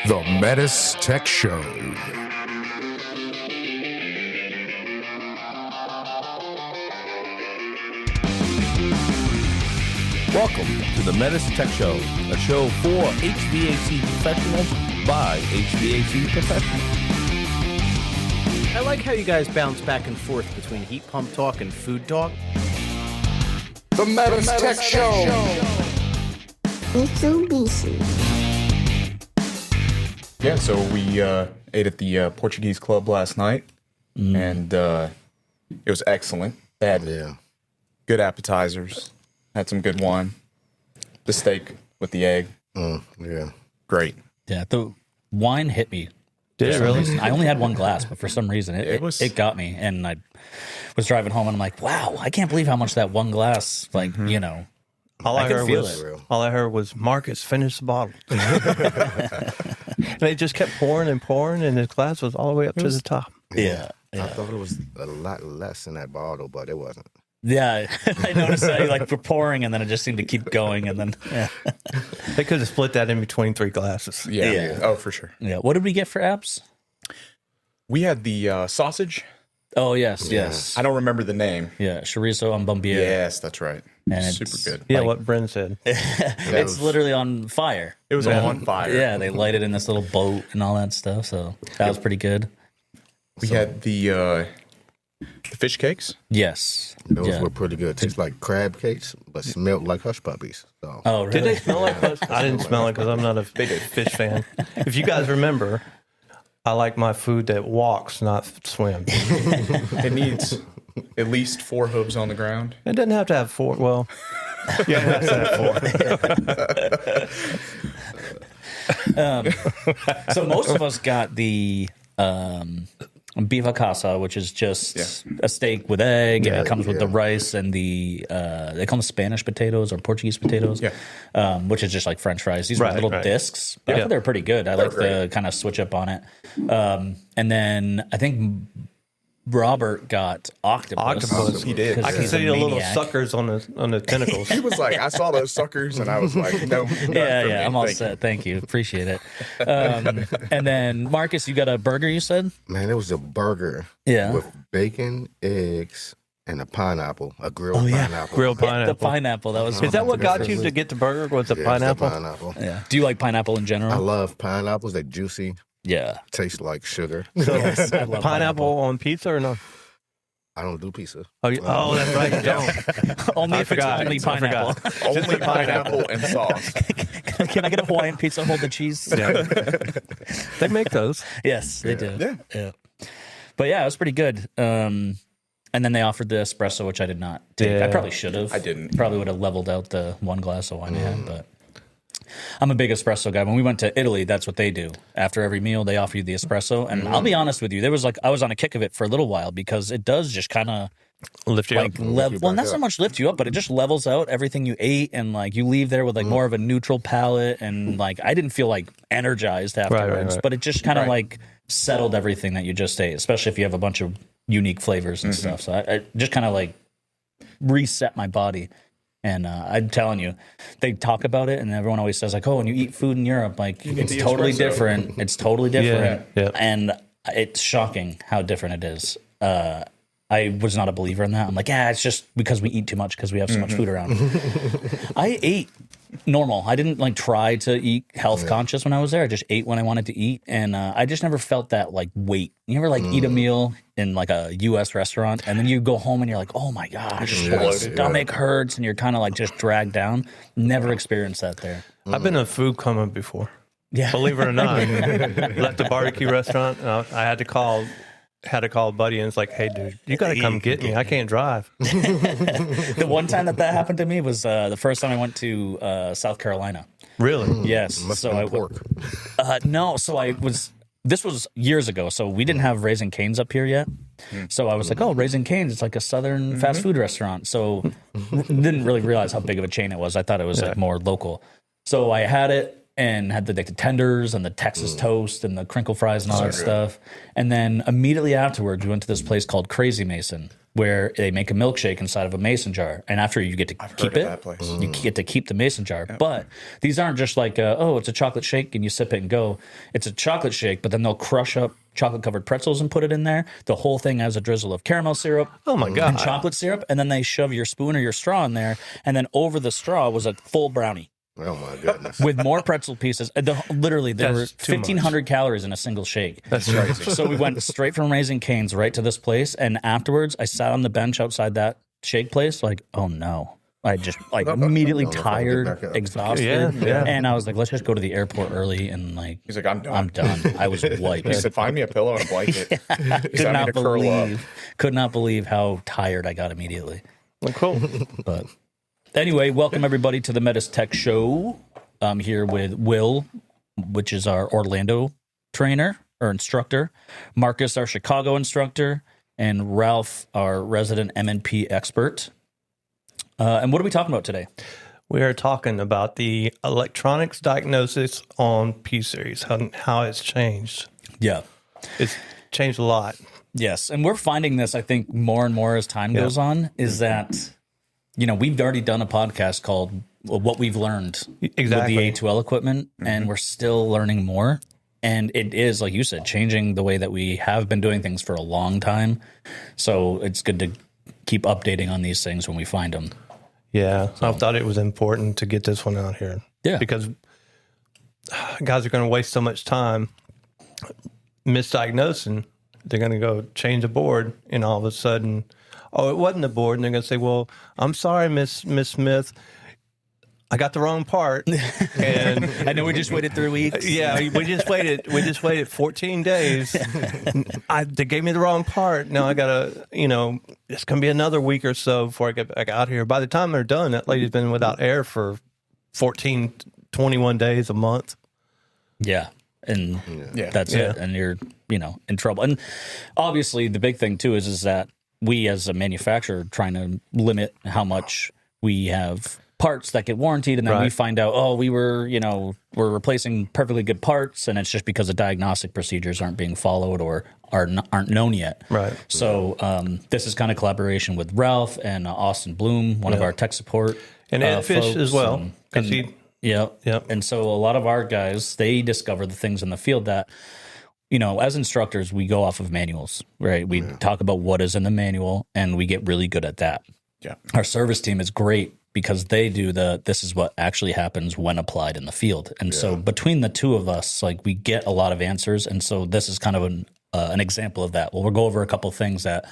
The Metis Tech Show. Welcome to the Metis Tech Show, a show for HVAC professionals by HVAC professionals. I like how you guys bounce back and forth between heat pump talk and food talk. The Metis Tech Show. Mitsubishi. Yeah, so we ate at the Portuguese Club last night, and it was excellent. They had good appetizers, had some good wine, the steak with the egg. Great. Yeah, the wine hit me. Did it really? I only had one glass, but for some reason it got me. And I was driving home, and I'm like, wow, I can't believe how much that one glass, All I could feel it. All I heard was Marcus finish the bottle. And they just kept pouring and pouring, and his glass was all the way up to the top. Yeah. I thought it was a lot less in that bottle, but it wasn't. Yeah, I noticed that like we're pouring, and then it just seemed to keep going, and then They could have split that in between 3 glasses. Yeah. Oh, for sure. yeah. What did we get for apps? We had the sausage. Oh yes. I don't remember the name. Yeah, chorizo en bombier. Yes, that's right. And Super it's- good. Yeah, Like- what Bryn said. It's literally on fire. It was on fire. Yeah, they light it in this little boat and all that stuff. So that was pretty good. We had the fish cakes. Yes. Those were pretty good. Tastes like crab cakes, but smelled like hush puppies. So Oh, really? Did they smell like us? I didn't smell it because I'm not a big fish fan. If you guys remember, I like my food that walks, not swims. It needs at least 4 hooves on the ground. It doesn't have to have 4. Well, yeah, it has to have 4. So most of us got the beef a casa, which is just a steak with egg, and it comes with the rice and the they call them Spanish potatoes or Portuguese potatoes, which is just like French fries. These were little discs, but I thought they were pretty good. I like the kind of switch up on it. And then I think Robert got octopus. He did. I can he's see a the little maniac. suckers on the tentacles. He was like, I saw those suckers, and I was like, no. Yeah, I'm all set. Thank you. Appreciate it. And then, Marcus, you got a burger, you said? man, it was a burger with bacon, eggs, and a pineapple, a grilled pineapple. Grilled pineapple. The pineapple. That was. Is that what got you to get the burger? Was the Yeah, pineapple? It's the pineapple. Yeah. Do you like pineapple in general? I love pineapples. They're juicy, Yeah. taste like sugar. Yes, I love Pineapple on pizza or no? I don't do pizza. Oh, that's right. You don't. Only I if forgot. it's only I pineapple. Only pineapple and sauce. Can I get a Hawaiian pizza? Hold the cheese. They make those. Yes, they do. Yeah. But yeah, it was pretty good. And then they offered the espresso, which I did not take. Yeah. I probably should have. I didn't. Probably would have leveled out the one glass of wine I had, but I'm a big espresso guy. When we went to Italy, that's what they do. After every meal, they offer you the espresso. And I'll be honest with you, there was I was on a kick of it for a little while because it does just kind of Lift you up. well, not so much lift you up, but it just levels out everything you ate, and like you leave there with like more of a neutral palate, and like I didn't feel like energized afterwards, right. but it just kind of like settled everything that you just ate, especially if you have a bunch of unique flavors and stuff. So I just kind of like reset my body. And I'm telling you, they talk about it, and everyone always says like, "Oh, when you eat food in Europe, like it's totally different. It's totally different." Yeah. And it's shocking how different it is. I was not a believer in that. I'm like, it's just because we eat too much because we have so much food around. I ate normal. I didn't like try to eat health conscious when I was there. I just ate when I wanted to eat, and I just never felt that like weight. You ever like eat a meal in like a U.S. restaurant, and then you go home and you're like, oh my gosh, my stomach hurts, and you're kind of like just dragged down. Never experienced that there. I've been in a food coma before. Yeah. Believe it or not. Left a barbecue restaurant. And I had to call a buddy, and it's like, hey, dude, you got to come get me. I can't drive. The one time that happened to me was the first time I went to South Carolina. Really? Yes. Must have been pork. No, so I was. This was years ago, so we didn't have Raising Cane's up here yet. So I was like, "Oh, Raising Cane's, it's like a southern fast food restaurant." So didn't really realize how big of a chain it was. I thought it was like more local. So I had it and had the tenders and the Texas toast and the crinkle fries and all that stuff. And then immediately afterwards, we went to this place called Crazy Mason. where they make a milkshake inside of a mason jar, and after you get to keep it, that place. you get to keep the mason jar. But these aren't just like, it's a chocolate shake and you sip it and go. It's a chocolate shake, but then they'll crush up chocolate covered pretzels and put it in there. The whole thing has a drizzle of caramel syrup. Oh my God. And chocolate syrup, and then they shove your spoon or your straw in there, and then over the straw was a full brownie. Oh my goodness. With more pretzel pieces. Literally, there were That's too 1,500 calories in a single shake. That's crazy. So we went straight from Raising Cane's right to this place. And afterwards, I sat on the bench outside that shake place like, oh no. I just immediately Don't know if I can get back tired, up. exhausted. Yeah. And I was like, let's just go to the airport early. And like, He's like, I'm done. I'm done. I was wiped. He said, find me a pillow and a blanket. He could said, I need to could not believe how tired I got immediately. Well, cool. But anyway, welcome everybody to the Metis Tech Show. I'm here with Will, which is our Orlando trainer or instructor, Marcus, our Chicago instructor, and Ralph, our resident M&P expert. And what are we talking about today? We are talking about the electronics diagnosis on P-Series, how it's changed. Yeah. It's changed a lot. Yes. And we're finding this, I think, more and more as time goes on, is that, we've already done a podcast called What We've Learned Exactly. with the A2L equipment, and we're still learning more. And it is, like you said, changing the way that we have been doing things for a long time. So it's good to keep updating on these things when we find them. Yeah. I thought it was important to get this one out here. Yeah. Because guys are going to waste so much time misdiagnosing. They're going to go change a board, and all of a sudden, oh, it wasn't a board. And they're going to say, well, I'm sorry, Miss Smith. I got the wrong part. And I know we just waited 3 weeks. yeah, we just waited 14 days. They gave me the wrong part. Now I gotta, it's gonna be another week or so before I get back out here. By the time they're done, that lady's been without air for 14, 21 days, a month. Yeah. And Yeah. that's Yeah. it. And you're, in trouble. And obviously the big thing too is that we as a manufacturer are trying to limit how much we have parts that get warranted, and then we Right. find out, we're replacing perfectly good parts, and it's just because the diagnostic procedures aren't being followed or aren't known yet. Right. So this is kind of collaboration with Ralph and Austin Bloom, one of our tech support And Ed Fish folks, as well. Because Yep. Yep. And so a lot of our guys, they discover the things in the field that, as instructors, we go off of manuals, right? We talk about what is in the manual, and we get really good at that. Yeah. Our service team is great because they do this is what actually happens when applied in the field. And so between the two of us, like, we get a lot of answers. And so this is kind of an example of that. Well, we'll go over a couple of things that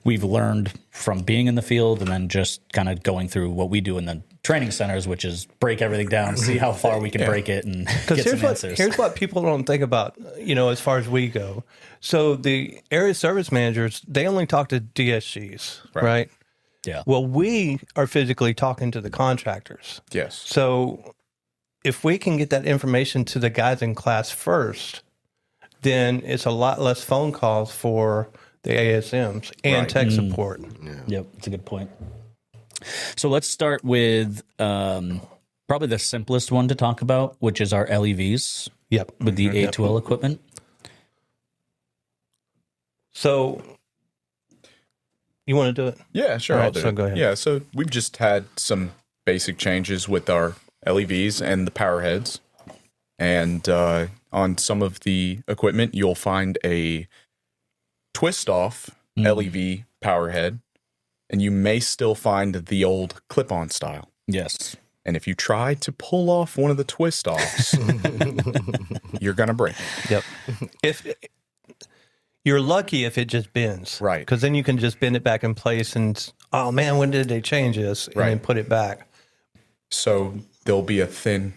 we've learned from being in the field, and then just kind of going through what we do in the training centers, which is break everything down, see how far we can break it, and get some answers. Here's what people don't think about, as far as we go. So the area service managers, they only talk to DSGs, right? Yeah. Well, we are physically talking to the contractors. Yes. So if we can get that information to the guys in class first, then it's a lot less phone calls for the ASMs and tech support. Yep, that's a good point. So let's start with probably the simplest one to talk about, which is our LEVs Yep. with the A2L equipment. So you want to do it? Yeah, sure. All I'll right, do so it. go ahead. Yeah, so we've just had some basic changes with our LEVs and the power heads. And on some of the equipment, you'll find a twist-off LEV power head, and you may still find the old clip-on style. Yes. And if you try to pull off one of the twist-offs, you're going to break it. Yep. If you're lucky if it just bends. Right. Because then you can just bend it back in place and, oh man, when did they change this? And then put it back. So there'll be a thin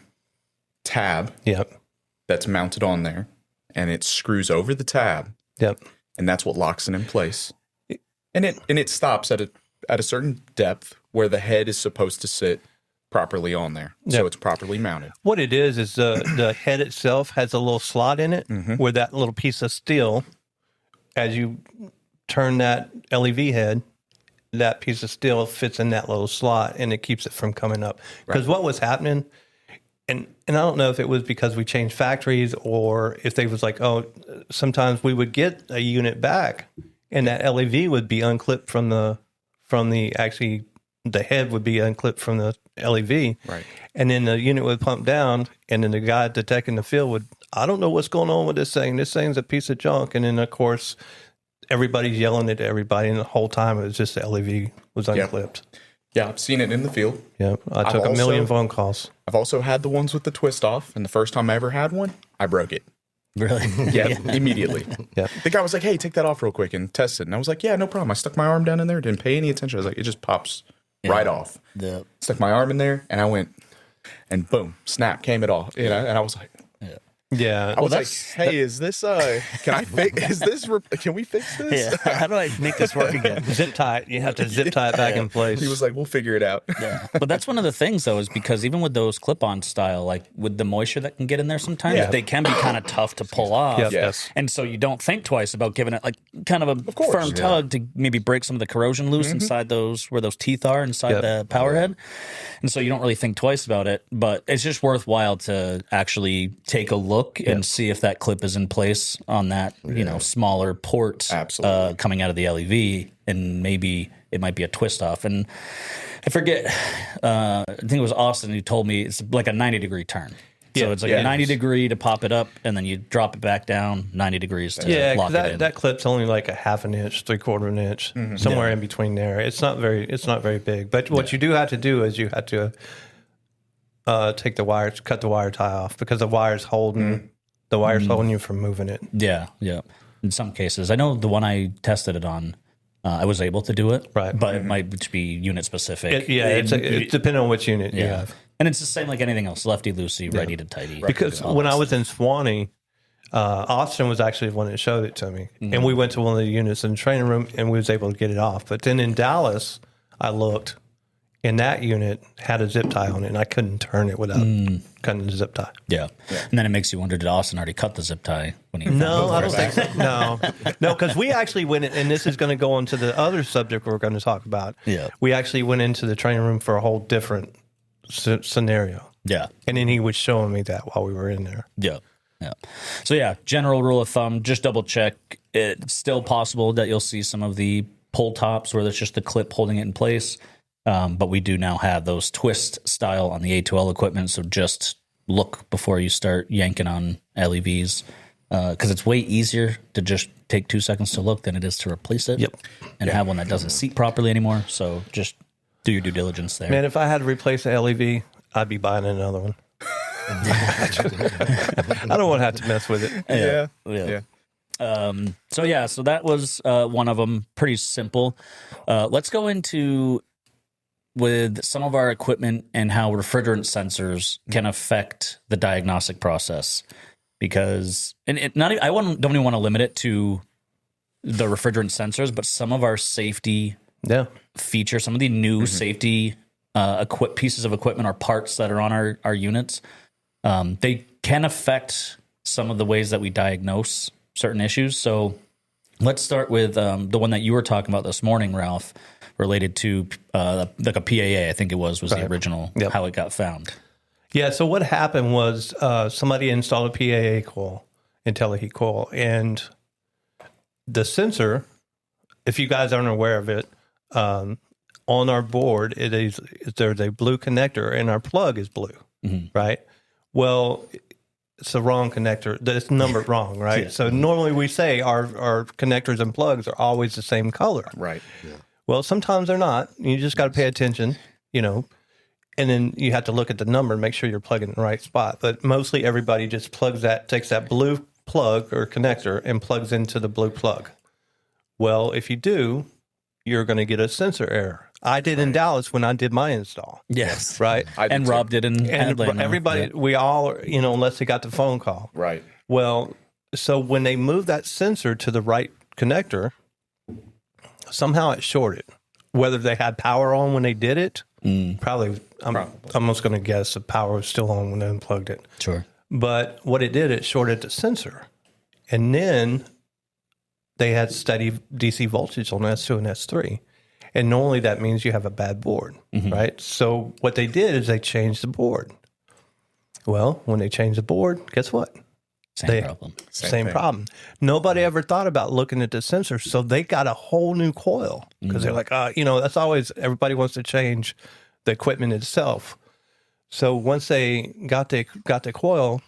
tab Yep. that's mounted on there, and it screws over the tab, Yep. and that's what locks it in place. And it stops at a certain depth where the head is supposed to sit properly on there, so it's properly mounted. What it is the head itself has a little slot in it where that little piece of steel, as you turn that LEV head, that piece of steel fits in that little slot, and it keeps it from coming up. Because what was happening, and I don't know if it was because we changed factories or if they was like, oh, sometimes we would get a unit back and that LEV would be unclipped from the actually the head would be unclipped from the LEV. Right. And then the unit would pump down, and then the guy at the tech in the field would, I don't know what's going on with this thing. This thing's a piece of junk. And then, of course, everybody's yelling at everybody, and the whole time it was just the LEV was unclipped. Yeah, I've seen it in the field. Yeah, I took a million phone calls. I've also had the ones with the twist off, and the first time I ever had one, I broke it. Really? Yeah, immediately. Yeah. The guy was like, hey, take that off real quick and test it. And I was like, yeah, no problem. I stuck my arm down in there, didn't pay any attention. I was like, it just pops right off. Yeah. Stuck my arm in there, and I went, and boom, snap, came it off. You know, and I was like, Yeah. I was like, hey, is this, can I fix, can we fix this? Yeah. How do I make this work again? Zip tie it. You have to zip tie it back in place. He was like, we'll figure it out. Yeah. But that's one of the things, though, is because even with those clip-on style, like with the moisture that can get in there sometimes, they can be kind of tough to pull off. Yep. Yes. And so you don't think twice about giving it like kind of a course, firm tug to maybe break some of the corrosion loose inside those, where those teeth are inside the power head. And so you don't really think twice about it, but it's just worthwhile to actually take a look and see if that clip is in place on that, you know, smaller port coming out of the LEV, and maybe it might be a twist off. And I forget, I think it was Austin who told me it's like a 90-degree turn. So it's like a 90 degree to pop it up, and then you drop it back down 90 degrees to lock it in. That clip's only like a half an inch, 3/4 an inch, somewhere in between there. It's not very big. But what you do have to do is you have to take the wires, cut the wire tie off, because the wire's holding holding you from moving it. Yeah, yeah. In some cases, I know the one I tested it on, I was able to do it, right? But it might be unit specific. It's depending on which unit you have. And it's the same like anything else, lefty loosey, righty to tighty. Because when I was in Swanee, Austin was actually the one that showed it to me, and we went to one of the units in the training room, and we was able to get it off. But then in Dallas, I looked, and that unit had a zip tie on it, and I couldn't turn it without cutting the zip tie. Yeah. And then it makes you wonder, did Austin already cut the zip tie when he? No, I don't think so. No, because we actually went in, and this is going to go on to the other subject we're going to talk about. Yeah. We actually went into the training room for a whole different scenario. Yeah. And then he was showing me that while we were in there. Yeah. Yeah. So yeah, general rule of thumb, just double check. It's still possible that you'll see some of the pull tops where there's just the clip holding it in place. But we do now have those twist style on the A2L equipment. So just look before you start yanking on LEVs, because it's way easier to just take 2 seconds to look than it is to replace it and have one that doesn't seat properly anymore. So just do your due diligence there. Man, if I had to replace a LEV, I'd be buying another one. I don't want to have to mess with it. Yeah. So that was one of them. Pretty simple. Let's go into with some of our equipment and how refrigerant sensors can affect the diagnostic process. Because don't even want to limit it to the refrigerant sensors, but some of our safety features, some of the new safety pieces of equipment or parts that are on our units, they can affect some of the ways that we diagnose certain issues. So let's start with the one that you were talking about this morning, Ralph, related to like a PAA, I think it was the original, how it got found. Yeah, so what happened was somebody installed a PAA coil, IntelliHeat coil, and the sensor, if you guys aren't aware of it, on our board, there's a blue connector, and our plug is blue, right? Well, it's the wrong connector. It's numbered wrong, right? So normally we say our connectors and plugs are always the same color. Right. Yeah. Well, sometimes they're not. You just got to pay attention, and then you have to look at the number and make sure you're plugging in the right spot. But mostly everybody just takes that blue plug or connector and plugs into the blue plug. Well, if you do, you're going to get a sensor error. I did in Dallas when I did my install. Yes. Right. And Rob did in Atlanta. Everybody, we all, unless they got the phone call. Right. Well, so when they moved that sensor to the right connector, somehow it shorted. Whether they had power on when they did it, probably. I'm almost going to guess the power was still on when they unplugged it. Sure. But what it did, it shorted the sensor. And then they had steady DC voltage on S2 and S3. And normally that means you have a bad board, right? So what they did is they changed the board. Well, when they changed the board, guess what? Same problem. Same thing. problem. Nobody ever thought about looking at the sensor, so they got a whole new coil because they're like, that's always everybody wants to change the equipment itself. So once they got the coil,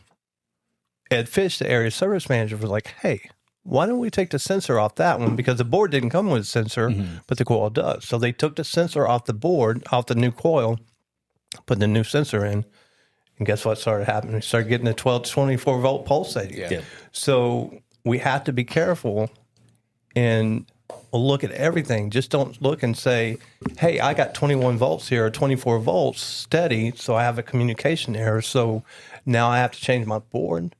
Ed Fish, the area service manager, was like, "Hey, why don't we take the sensor off that one? Because the board didn't come with a sensor, but the coil does." So they took the sensor off the board, off the new coil, put the new sensor in. And guess what started happening? We started getting a 12 to 24 volt pulsating. Yeah. So we have to be careful and look at everything. Just don't look and say, hey, I got 21 volts here or 24 volts steady, so I have a communication error. So now I have to change my board.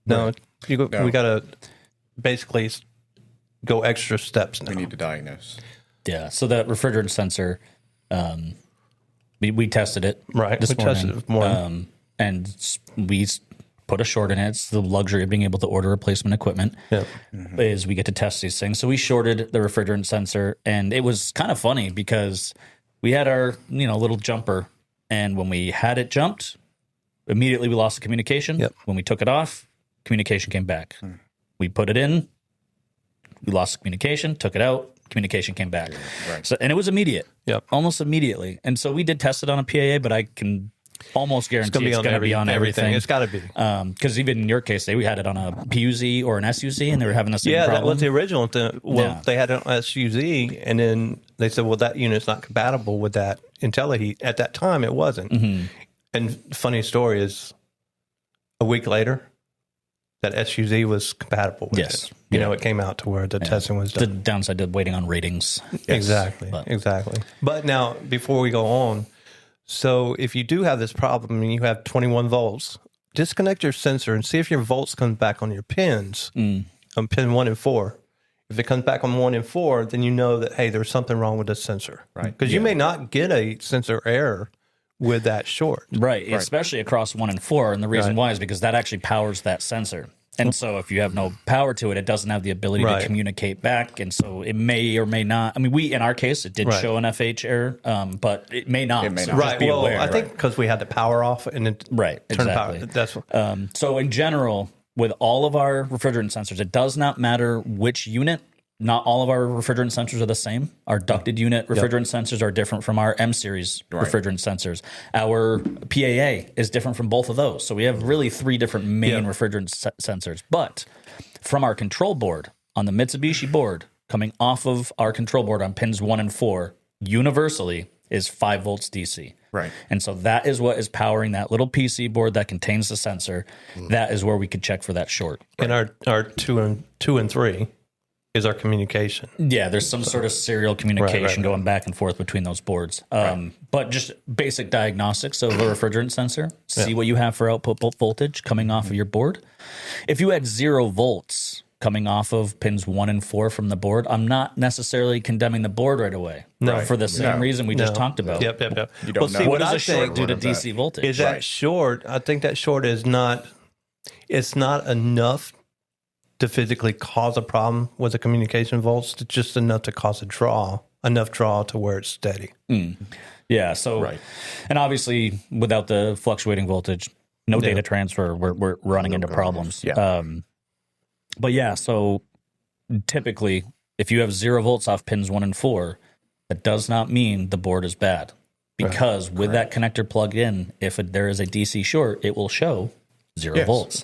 No, we got to basically go extra steps now. We need to diagnose. Yeah. So that refrigerant sensor, we tested it this morning. And we put a short in it. It's the luxury of being able to order replacement equipment. Yep. Is we get to test these things. So we shorted the refrigerant sensor, and it was kind of funny because we had our little jumper, and when we had it jumped, immediately we lost the communication. Yep. When we took it off, communication came back. We put it in, we lost the communication, took it out, communication came back. Right. So, and it was immediate. Yep. Almost immediately. And so we did test it on a PAA, but I can almost guarantee it's going to be on everything. It's got to be. Because even in your case, we had it on a PUZ or an SUZ, and they were having the same problem. That was the original thing. They had an SUZ, and then they said, well, that unit's not compatible with that IntelliHeat. At that time, it wasn't. And funny story is, a week later, that SUZ was compatible with it. It came out to where the testing was done. The downside to waiting on ratings. Exactly. But now, before we go on, so if you do have this problem and you have 21 volts, disconnect your sensor and see if your volts come back on your pins, on pin 1 and 4. If it comes back on 1 and 4, then you know that, hey, there's something wrong with the sensor. Right. Because you may not get a sensor error with that short. Right, especially across 1 and 4. And the reason why is because that actually powers that sensor. And so if you have no power to it, it doesn't have the ability to communicate back. And so it may or may not. I mean, in our case, it did show an FH error, but it may not. It may so not. just be aware. I think because we had the power off and it turned power. That's what, so in general, with all of our refrigerant sensors, it does not matter which unit. Not all of our refrigerant sensors are the same. Our ducted unit refrigerant sensors are different from our M-series refrigerant sensors. Our PAA is different from both of those. So we have really 3 different main refrigerant sensors. But from our control board, on the Mitsubishi board, coming off of our control board on pins 1 and 4, universally is 5 volts DC. Right. And so that is what is powering that little PC board that contains the sensor. That is where we could check for that short. And our 2 and 3 is our communication. Yeah, there's some sort of serial communication going back and forth between those boards. But just basic diagnostics of a refrigerant sensor. See what you have for output voltage coming off of your board. If you had 0 volts coming off of pins 1 and 4 from the board, I'm not necessarily condemning the board right away. For the same reason we just talked about. Yep. You don't know. What does a short do to DC voltage? Is that short? I think that short is not. It's not enough to physically cause a problem with the communication volts. It's just enough to cause enough draw to where it's steady. Yeah. So, and obviously, without the fluctuating voltage, no data transfer. We're running into problems. But yeah, so typically, if you have 0 volts off pins 1 and 4, that does not mean the board is bad. Because with that connector plugged in, if there is a DC short, it will show 0 volts.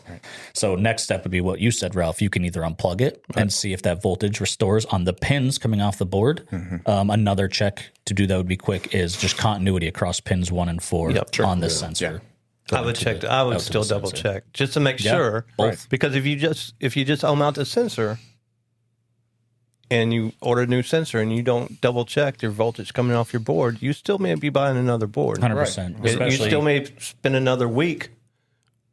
So next step would be what you said, Ralph. You can either unplug it and see if that voltage restores on the pins coming off the board. Another check to do that would be quick is just continuity across pins 1 and 4 on this sensor. I would check. I would still double check just to make sure. Both. Because if you just mount the sensor and you order a new sensor and you don't double check your voltage coming off your board, you still may be buying another board. 100%. You still may spend another week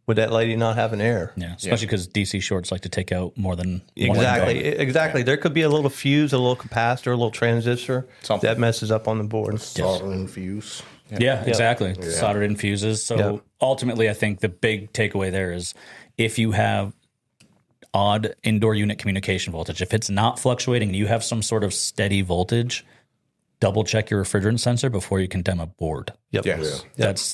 with that lady not having air. Yeah, especially because DC shorts like to take out more than Exactly. There could be a little fuse, a little capacitor, a little transistor that messes up on the board. Soldering fuse. Yeah, exactly. Soldered in fuses. So ultimately, I think the big takeaway there is if you have odd indoor unit communication voltage, if it's not fluctuating and you have some sort of steady voltage, double check your refrigerant sensor before you condemn a board. Yep. Yes.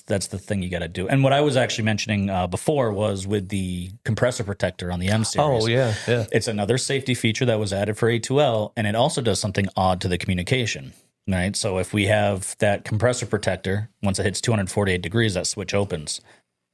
That's the thing you got to do. And what I was actually mentioning before was with the compressor protector on the M series. Oh, yeah. It's another safety feature that was added for A2L, and it also does something odd to the communication. Right. So if we have that compressor protector, once it hits 248 degrees, that switch opens.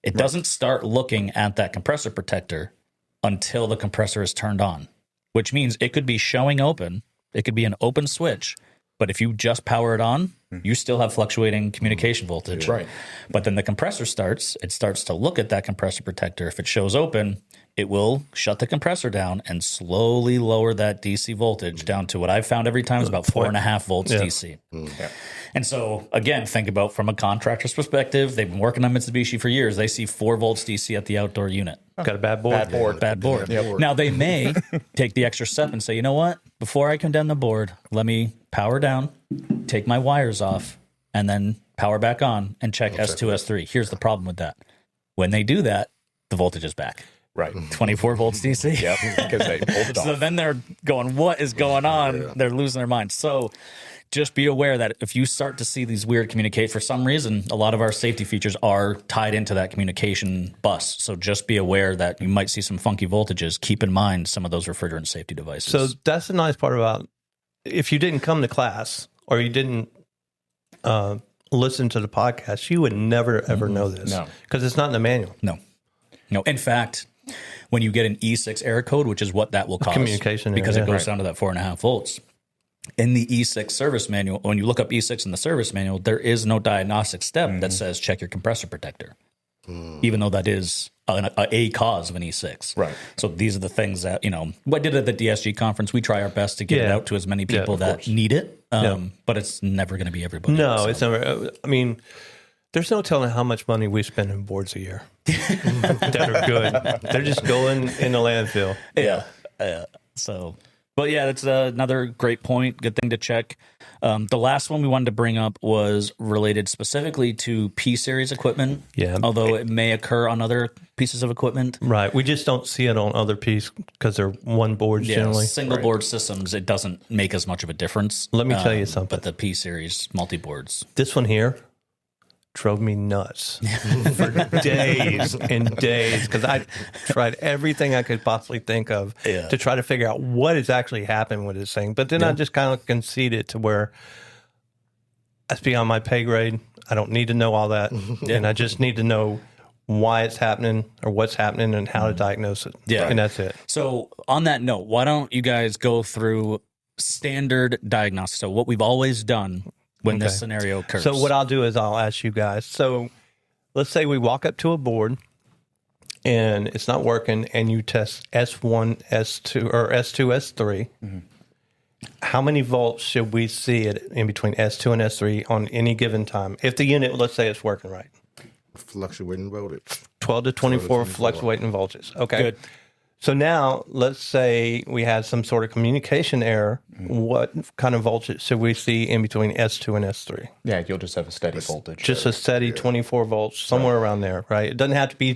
It doesn't start looking at that compressor protector until the compressor is turned on, which means it could be showing open. It could be an open switch, but if you just power it on, you still have fluctuating communication voltage. Right. But then the compressor starts to look at that compressor protector. If it shows open, it will shut the compressor down and slowly lower that DC voltage down to what I've found every time is about 4.5 volts DC. Yeah. And so, again, think about from a contractor's perspective, they've been working on Mitsubishi for years. They see 4 volts DC at the outdoor unit. Got a bad board. Bad board. Now, they may take the extra step and say, you know what? Before I condemn the board, let me power down, take my wires off, and then power back on and check S2, S3. Here's the problem with that. When they do that, the voltage is back. Right. 24 volts DC. Yep. Because they pulled it off. So then they're going, what is going on? Yeah. They're losing their minds. So just be aware that if you start to see these weird communicate, for some reason, a lot of our safety features are tied into that communication bus. So just be aware that you might see some funky voltages. Keep in mind some of those refrigerant safety devices. So that's the nice part about if you didn't come to class or you didn't listen to the podcast, you would never, ever know this. No. Because it's not in the manual. No. In fact, when you get an E6 error code, which is what that will cause, communication error, because it goes down to that 4.5 volts. In the E6 service manual, when you look up E6 in the service manual, there is no diagnostic step that says check your compressor protector, even though that is a cause of an E6. Right. So these are the things that, what did at the DSG conference, we try our best to get it out to as many people that need it, but it's never going to be everybody. No, it's never. I mean, there's no telling how much money we spend in boards a year that are good. They're just going in the landfill. Yeah. So... But yeah, that's another great point. Good thing to check. The last one we wanted to bring up was related specifically to P-Series equipment. Yeah. Although it may occur on other pieces of equipment. Right. We just don't see it on other pieces because they're one boards generally. Single board systems, it doesn't make as much of a difference. Let me tell you something. But the P-Series multi-boards. This one here drove me nuts for days and days because I tried everything I could possibly think of to try to figure out what is actually happening with this thing. But then I just kind of conceded to where that's beyond my pay grade. I don't need to know all that. And I just need to know why it's happening or what's happening and how to diagnose it. Yeah. And that's it. So on that note, why don't you guys go through standard diagnostics? So what we've always done when this scenario occurs. So what I'll do is I'll ask you guys. So let's say we walk up to a board and it's not working and you test S1, S2, or S2, S3. Mm-hmm. How many volts should we see it in between S2 and S3 on any given time? If the unit, let's say it's working right. Fluctuating voltage. 12 to 24 fluctuating voltages. Okay. Good. So now, let's say we had some sort of communication error. What kind of voltage should we see in between S2 and S3? Yeah, you'll just have a steady voltage. Just a steady 24 volts, somewhere around there, right? It doesn't have to be.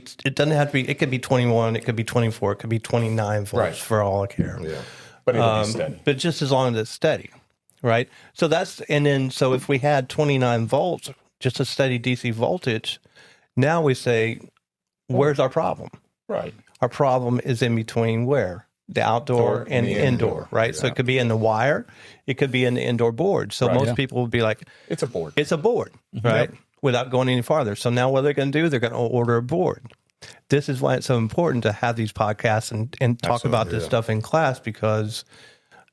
It could be 21. It could be 24. It could be 29 volts for all I care. Yeah, but it'll be steady. But just as long as it's steady, right? So so if we had 29 volts, just a steady DC voltage, now we say, where's our problem? Right. Our problem is in between where? The outdoor and the indoor, right? Yeah. So it could be in the wire. It could be in the indoor board. So most people would be like, it's a board. It's a board, right? Yep. Without going any farther. So now what they're going to do, they're going to order a board. This is why it's so important to have these podcasts and talk about this stuff in class, because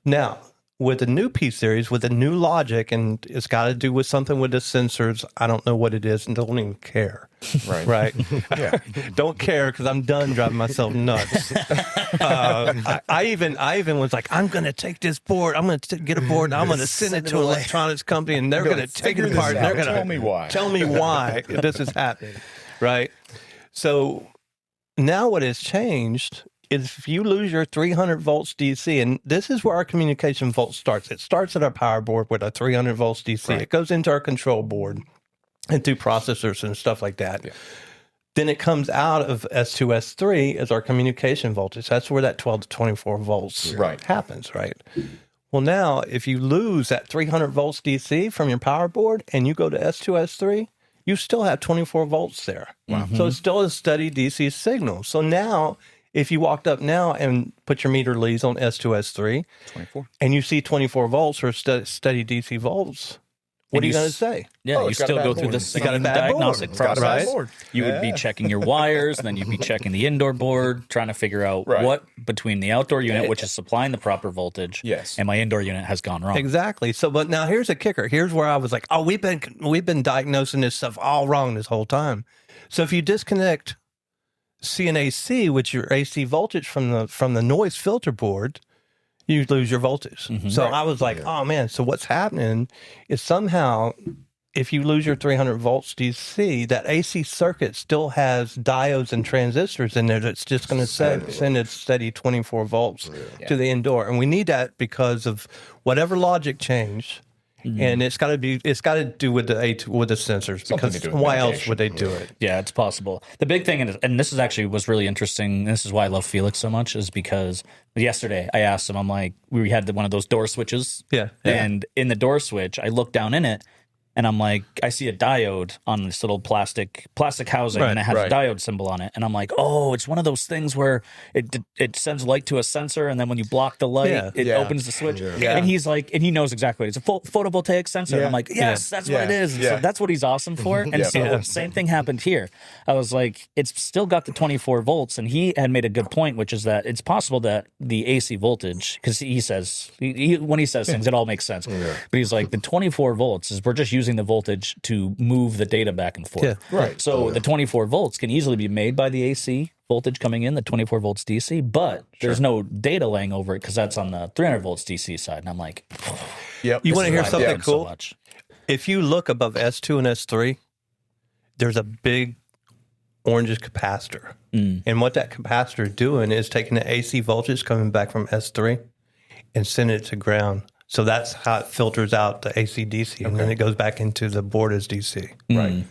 now with the new P-Series, with the new logic, and it's got to do with something with the sensors. I don't know what it is and don't even care. Right. Yeah. Don't care because I'm done driving myself nuts. I even was like, I'm going to take this board. I'm going to get a board and I'm going to send it to an electronics company and they're going to take it apart. And they're going to tell me why this is happening. Right. So now what has changed is if you lose your 300 volts DC, and this is where our communication volt starts. It starts at our power board with a 300 volts DC. Right. It goes into our control board and through processors and stuff like that. Yeah. Then it comes out of S2, S3 as our communication voltage. That's where that 12 to 24 volts happens, right? Well, now if you lose that 300 volts DC from your power board and you go to S2, S3, you still have 24 volts there. Wow. So it's still a steady DC signal. So now, if you walked up now and put your meter leads on S2, S3, 24, and you see 24 volts or steady DC volts, what are you going to say? Yeah, you it's got still a go bad through board. this You got a bad diagnostic board. process. Right. board. You would be checking your wires, and then you'd be checking the indoor board, trying to figure out Right. what between the outdoor unit, which is supplying the proper voltage, Yes. and my indoor unit has gone wrong. Exactly. So, but now here's a kicker. Here's where I was like, oh, we've been diagnosing this stuff all wrong this whole time. So if you disconnect CNAC, which your AC voltage from the noise filter board, you lose your voltage. So I was like, oh man, so what's happening is somehow if you lose your 300 volts DC, that AC circuit still has diodes and transistors in there that's just going to send its steady 24 volts to the indoor. And we need that because of whatever logic change. And it's got to do with the sensors, because to do with why else mitigation. would they do it? Yeah, it's possible. The big thing, and this is actually was really interesting. This is why I love Felix so much, is because yesterday I asked him, I'm like, we had one of those door switches. Yeah. And in the door switch, I look down in it, and I'm like, I see a diode on this little plastic housing, and it has a diode symbol on it. And I'm like, oh, it's one of those things where it sends light to a sensor, and then when you block the light, it opens the switch. And he's like, and he knows exactly what it is. It's a photovoltaic sensor. And I'm like, yes, that's what it is. And so that's what he's awesome for. And so same thing happened here. I was like, it's still got the 24 volts. And he had made a good point, which is that it's possible that the AC voltage, because he says, when he says things, it all makes sense. But he's like, the 24 volts is we're just using the voltage to move the data back and forth. Yeah. Right. So the 24 volts can easily be made by the AC voltage coming in, the 24 volts DC, but there's no data laying over it because that's on the 300 volts DC side. And I'm like, Yep. You want to hear why I something love it so cool? much. If you look above S2 and S3, there's a big orange capacitor. And what that capacitor is doing is taking the AC voltage coming back from S3 and sending it to ground. So that's how it filters out the AC DC, and then it goes back into the board as DC. Right.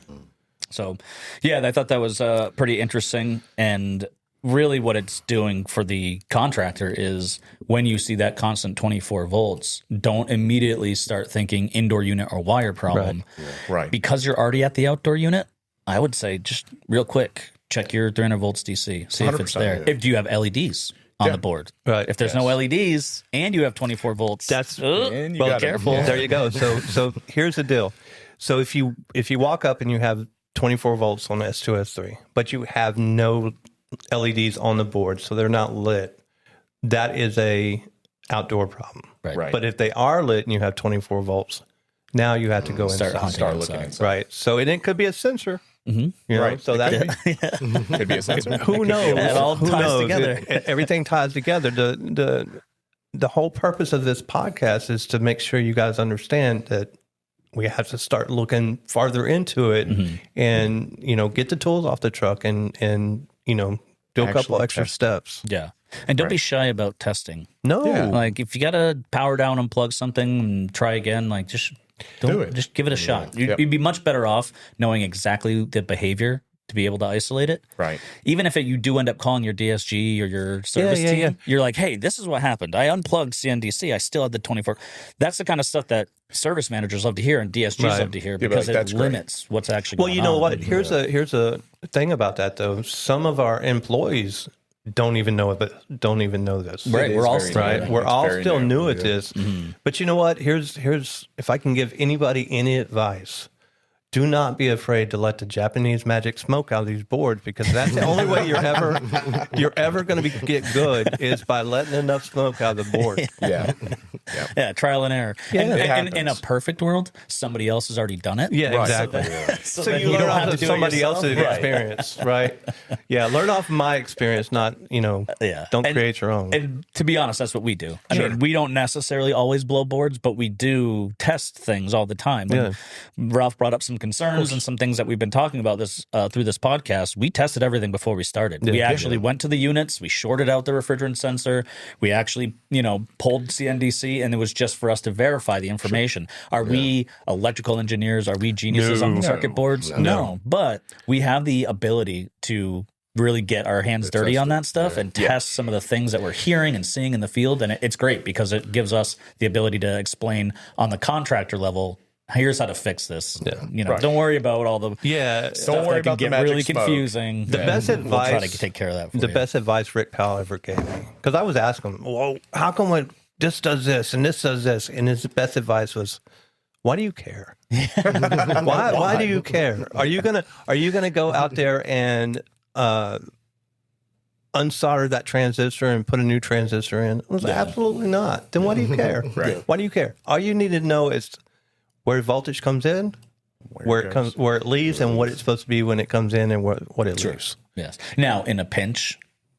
So, yeah, I thought that was pretty interesting. And really what it's doing for the contractor is when you see that constant 24 volts, don't immediately start thinking indoor unit or wire problem. Right. Because you're already at the outdoor unit, I would say just real quick, check your 300 volts DC, see if it's 100%, there. If do you have LEDs on the board? Right. If there's no LEDs and you have 24 volts, That's And you well, got it. careful. Yeah. There you go. So here's the deal. So if you walk up and you have 24 volts on S2, S3, but you have no LEDs on the board, so they're not lit, that is a outdoor problem. Right. But if they are lit and you have 24 volts, now you have to go Start inside. hunting Start inside. looking inside. Right. So it could be a sensor. You know? Right. So that Could be a sensor. who knows? It all Who ties knows? together. Everything ties together. The whole purpose of this podcast is to make sure you guys understand that we have to start looking farther into it and, get the tools off the truck and do a couple Actually extra test. steps. Yeah. And don't be shy about testing. No. Yeah. Like if you got to power down, unplug something and try again, like just Do it. Just give it a shot. Yep. You'd be much better off knowing exactly the behavior to be able to isolate it. Right. Even if you do end up calling your DSG or your service Yeah, team, yeah. you're like, hey, this is what happened. I unplugged CNDC. I still had the 24. That's the kind of stuff that service managers love to hear and DSGs Right. love to hear be because like, it "That's great." limits what's actually Well, going you know on. what? Here's a thing about that though. Some of our employees don't even know it, but don't even know this. Right. It We're is all very still Right. new. We're It's all very still new. new at this. But you know what? Here's if I can give anybody any advice, do not be afraid to let the Japanese magic smoke out of these boards, because that's the only way you're ever going to get good is by letting enough smoke out of the board. Yeah. Yeah, trial and error. Yeah, and, it and in a happens. perfect world, somebody else has already done it. Yeah, Right. exactly. So, So then you learn don't off have to of do it somebody yourself. else's Right. experience, right? Yeah, learn off my experience, not, Yeah. don't And- create your own. And to be honest, that's what we do. I mean, we don't necessarily always blow boards, but we do test things all the time. When Ralph brought up some concerns and some things that we've been talking about this through this podcast. We tested everything before we started. We actually went to the units. We shorted out the refrigerant sensor. We actually, pulled CNDC, and it was just for us to verify the information. Are we electrical engineers? Are we geniuses on the circuit boards? No. But we have the ability to really get our hands dirty on that stuff and test some of the things that we're hearing and seeing in the field. And it's great because it gives us the ability to explain on the contractor level, here's how to fix this. You know, don't worry about all the stuff don't worry that can about the get magic really smoke. confusing. The best advice, we'll try to take care of that for the you. best advice Rick Powell ever gave me, because I was asking him, well, how come when this does this and this does this? And his best advice was, why do you care? why do you care? Are you gonna go out there and unsolder that transistor and put a new transistor in? I was like, absolutely not. Then why do you care? Why do you care? All you need to know is where voltage comes in, where it leaves, and what it's supposed to be when it comes in and what it leaves. Yes. Now, in a pinch,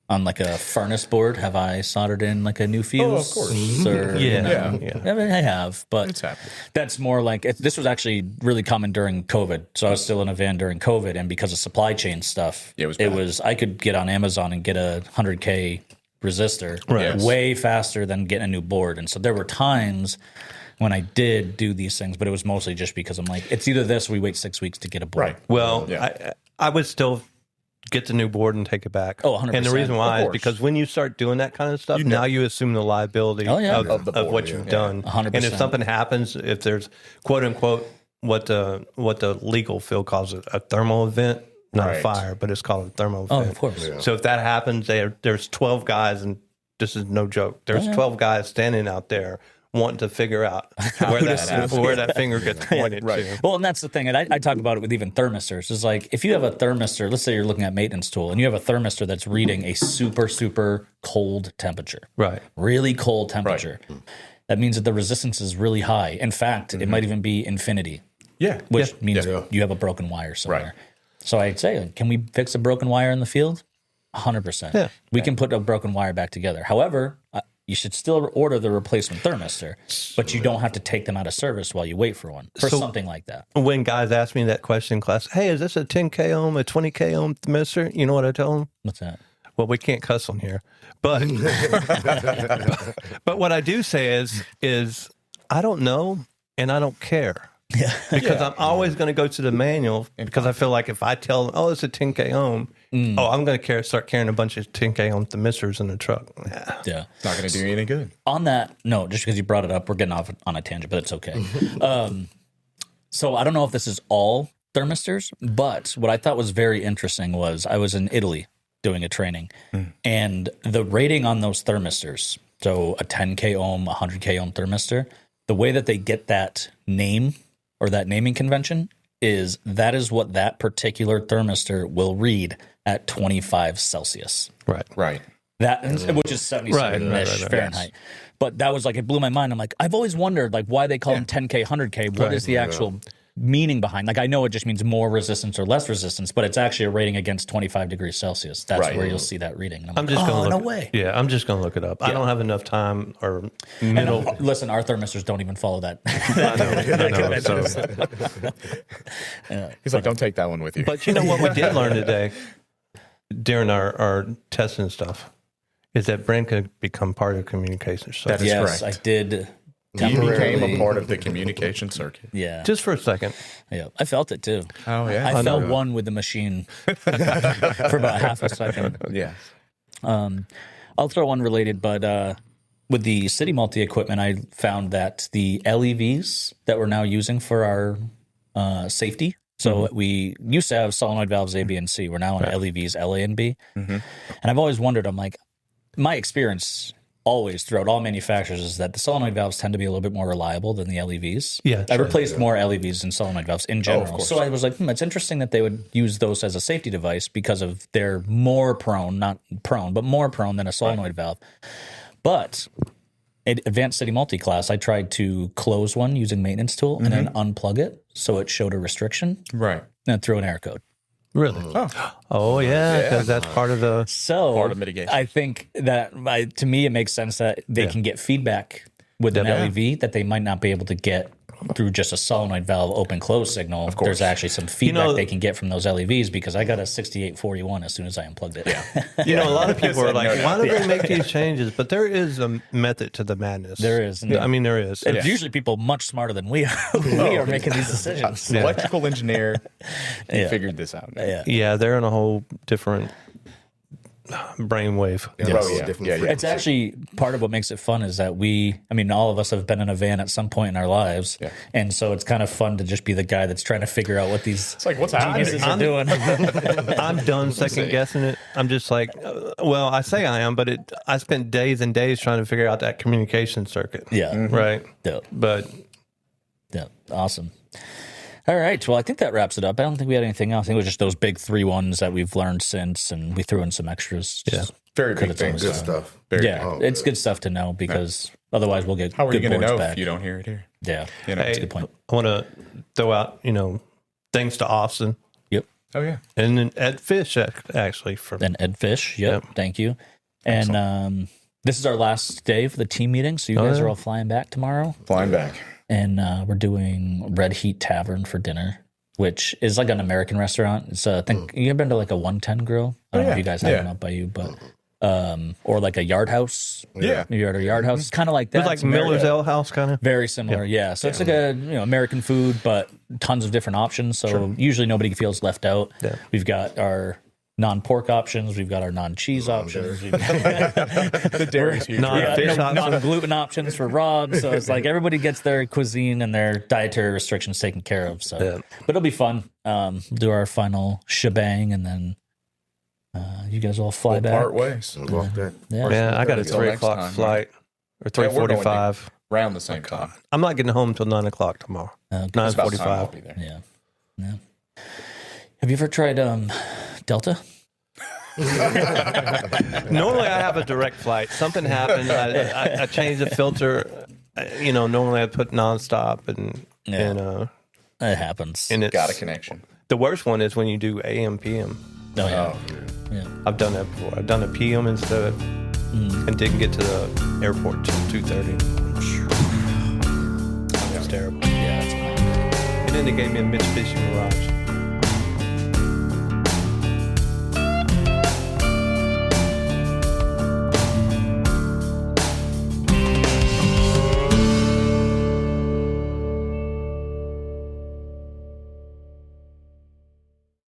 on like a furnace board, have I soldered in like a new fuse? Oh, of course. Or, Yeah. I mean, I have, but It's happened. that's more like this was actually really common during COVID. So I was still in a van during COVID, and because of supply chain stuff, Yeah, it was bad. I could get on Amazon and get a 100K resistor way faster than getting a new board. And so there were times when I did do these things, but it was mostly just because I'm like, it's either this or we wait 6 weeks to get a board. Right. Well, I would still get the new board and take it back. Oh, 100%. And the reason Of why is course. because when you start doing that kind of stuff, now you assume the liability of the board, what you've done. 100%. And if something happens, if there's quote unquote what the legal field calls a thermal event, not a fire, but it's called a thermal event. Oh, of course. So if that happens, there's 12 guys, and this is no joke. There's 12 guys standing out there wanting to figure out where that finger gets pointed to. Well, and that's the thing, and I talk about it with even thermistors. Is like if you have a thermistor, let's say you're looking at maintenance tool, and you have a thermistor that's reading a super, super cold temperature, Right. really cold temperature. That means that the resistance is really high. In fact, it might even be infinity, which means you have a broken wire somewhere. Right. So I'd say, can we fix a broken wire in the field? 100%. Yeah. We can put a broken wire back together. However, you should still order the replacement thermistor, but you don't have to take them out of service while you wait for one, for something like that. When guys ask me that question in class, hey, is this a 10K ohm, a 20K ohm thermistor? You know what I tell them? What's that? Well, we can't cuss on here, but but what I do say is I don't know and I don't care. Because I'm always going to go to the manual because I feel like if I tell them, oh, it's a 10K ohm, I'm going to start carrying a bunch of 10K ohm thermistors in the truck. Yeah. It's not going to do you any good. On that note, just because you brought it up, we're getting off on a tangent, but it's okay. So I don't know if this is all thermistors, but what I thought was very interesting was I was in Italy doing a training, and the rating on those thermistors, so a 10K ohm, 100K ohm thermistor, the way that they get that name or that naming convention is that is what that particular thermistor will read at 25 Celsius. Right. That, which is 77-ish Fahrenheit. But that was like, it blew my mind. I'm like, I've always wondered like why they call them 10K, 100K. What is the actual meaning behind? Like, I know it just means more resistance or less resistance, but it's actually a rating against 25 degrees Celsius. That's where you'll see that reading. And I'm just like, going to no look. way. Yeah, I'm just going to look it up. I don't have enough time or And, middle. listen, our thermistors don't even follow that. He's like, don't take that one with you. But you know what we did learn today during our tests and stuff is that Brent could become part of communication. So That is Yes, correct. I did. He became a temporarily- part of the communication circuit. Yeah. just for a second. Yeah, I felt it too. Oh, yeah. I felt one with the machine for about half a second. Yeah. I'll throw one related, but with the City Multi equipment, I found that the LEVs that we're now using for our safety. So we used to have solenoid valves A, B, and C. We're now on LEVs L, A, and B. And I've always wondered, I'm like, my experience always throughout all manufacturers is that the solenoid valves tend to be a little bit more reliable than the LEVs. Yeah, I replaced more LEVs than solenoid valves in general. So I was like, it's interesting that they would use those as a safety device because of they're more prone, not prone, but more prone than a solenoid valve. But in Advanced City Multi class, I tried to close one using maintenance tool and then unplug it so it showed a restriction Right. and throw an error code. Really? Oh yeah, because that's part of the. So Part of mitigation. I think that to me it makes sense that they can get feedback with an LEV that they might not be able to get through just a solenoid valve open close signal. Of course. There's actually some feedback they can get from those LEVs because I got a 6841 as soon as I unplugged it. You know, a lot of people are like, why don't they make these changes? But there is a method to the madness. There is. I mean, there is. It's usually people much smarter than we are. We are making these decisions. Electrical engineer figured this out. Yeah. Yeah, they're in a whole different brainwave. It's actually part of what makes it fun is that all of us have been in a van at some point in our lives. Yeah. And so it's kind of fun to just be the guy that's trying to figure out what these what's happening? are doing. I'm done second guessing it. I'm just like, well, I say I am, but I spent days and days trying to figure out that communication circuit. Yeah. Right. Yeah. But yeah, awesome. All right. Well, I think that wraps it up. I don't think we had anything else. I think it was just those big 3 ones that we've learned since, and we threw in some extras. Yeah. Very big things. Good stuff. It's good stuff to know because otherwise we'll get How are you going to know back. if you don't hear it here? Yeah. that's a good point. I want to throw out, thanks to Austin. Yep. Oh, yeah. And then Ed Fish, actually. And Ed Fish. Yep. Thank you. And this is our last day for the team meeting, so you guys are all flying back tomorrow. Flying back. And we're doing Red Heat Tavern for dinner, which is like an American restaurant. It's I think you ever been to like a 110 grill? I don't know if you guys have them up by you, but or like a Yard House. Yeah, you're at a Yard House. It's kind of like that. It's like Miller's Ale House, kind of. Very similar, yeah. So it's like a American food, but tons of different options. So usually nobody feels left out. Yeah. We've got our non-pork options. We've got our non-cheese options. The dairy's huge. Non-fish options. Non-gluten options for Rob. So it's like everybody gets their cuisine and their dietary restrictions taken care of. So, but it'll be fun. Do our final shebang, and then you guys all fly back. Part ways. Yeah, I got a 3 o'clock flight or 3:45. Around the same time. I'm not getting home until 9 o'clock tomorrow. 9:45. Yeah. Have you ever tried Delta? Normally I have a direct flight. Something happened. I changed the filter. Normally I put nonstop and it happens. And it's got a connection. The worst one is when you do AM PM. Oh yeah. I've done that before. I've done a PM instead and didn't get to the airport till 2:30. That's terrible. Yeah, that's and then they gave me a Mitsubishi Mirage.